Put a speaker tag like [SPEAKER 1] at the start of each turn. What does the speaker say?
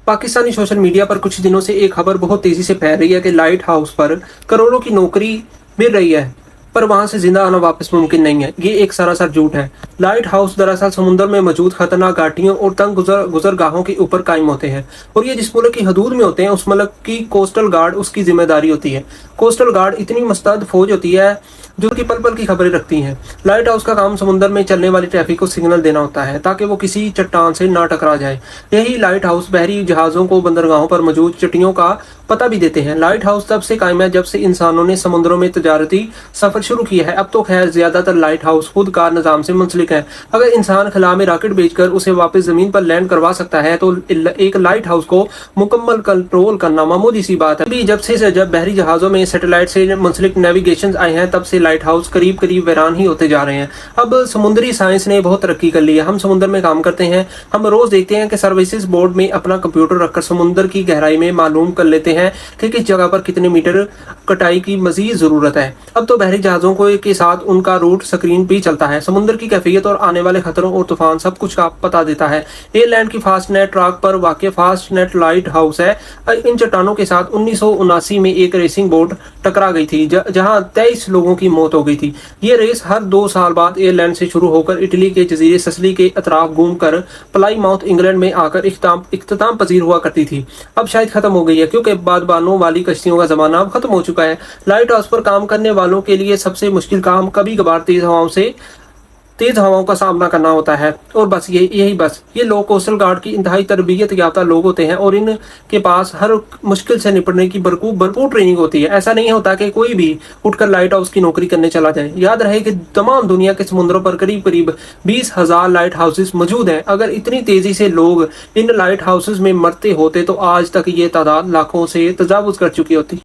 [SPEAKER 1] Pakistani social media पर कुछ दिनों से एक खबर बहुत तेजी से फैल रही है कि लाइट हाउस पर करोड़ों की नौकरी मिल रही है, पर वहां से जिंदा आना वापस मुमकिन नहीं है। ये एक सरासर झूठ है। लाइट हाउस दरअसल समुद्र में मौजूद खतरनाक घाटियों और तंग गुजरगाहों के ऊपर कायम होते हैं, और ये जिस मुल्क की हदूद में होते हैं उस मुल्क की कोस्टल गार्ड उसकी जिम्मेदारी होती है। कोस्टल गार्ड इतनी मुस्तैद फौज होती है जो कि पल पल की खबरें रखती हैं। लाइट हाउस का काम समुद्र में चलने वाली ट्रैफिक को सिग्नल देना होता है ताकि वो किसी चट्टान से ना टकरा जाए। यही लाइट हाउस बहरी जहाज़ों को बंदरगाहों पर मौजूद चट्टियों का पता भी देते हैं। लाइट हाउस तब से कायम है जब से इंसानों ने समुद्रों में तजारती सफर शुरू किया है। अब तो खैर ज्यादातर लाइट हाउस खुद कार निजाम से मुंसलिक है। अगर इंसान खला में रॉकेट भेजकर उसे वापस जमीन पर लैंड करवा सकता है तो एक लाइट हाउस को मुकम्मल कंट्रोल करना मामूली सी बात है। अभी जब बहरी जहाजों में सैटेलाइट से मुंसलिक नेविगेशन आए हैं तब से लाइट हाउस करीब करीब वीरान ही होते जा रहे हैं। अब समुद्री साइंस ने बहुत तरक्की कर ली है। हम समुद्र में काम करते हैं, हम रोज देखते हैं कि सर्विसेज बोर्ड में अपना कंप्यूटर रखकर समुद्र की गहराई में मालूम कर लेते हैं कि किस जगह पर कितने मीटर कटाई की मजीद जरूरत है। अब तो बहरी जहाजों को के साथ उनका रूट स्क्रीन भी चलता है। समुद्र की कैफियत और आने वाले खतरों और तूफान सब कुछ का पता देता है। एयरलैंड की फास्ट नेट ट्रैक पर वाक़ फास्ट नेट लाइट हाउस है। इन चट्टानों के साथ 1979 में एक रेसिंग बोट टकरा गई थी जहां 23 लोगों की मौत हो गई थी। ये रेस हर 2 साल बाद एयरलैंड से शुरू होकर इटली के जजीरे सिसिली के अतराफ घूमकर प्लाईमाउथ इंग्लैंड में आकर इख्तिताम पजीर हुआ करती थी। अब शायद खत्म हो गई है क्योंकि बादबानों वाली कश्तियों का जमाना अब खत्म हो चुका है। लाइट हाउस पर काम करने वालों के लिए सबसे मुश्किल काम कभी कभार तेज हवाओं का सामना करना होता है। और बस ये लोग कोस्टल गार्ड की इंतहाई तरबियत याफ्ता लोग होते हैं और इनके पास हर मुश्किल से निपटने की भरपूर ट्रेनिंग होती है। ऐसा नहीं होता कि कोई भी उठकर लाइट हाउस की नौकरी करने चला जाए। याद रहे कि तमाम दुनिया के समुद्रों पर करीब करीब 20,000 लाइट हाउसेस मौजूद हैं। अगर इतनी तेजी से लोग इन लाइट हाउसेस में मरते होते तो आज तक ये तादाद लाखों से तजावुज कर चुकी होती।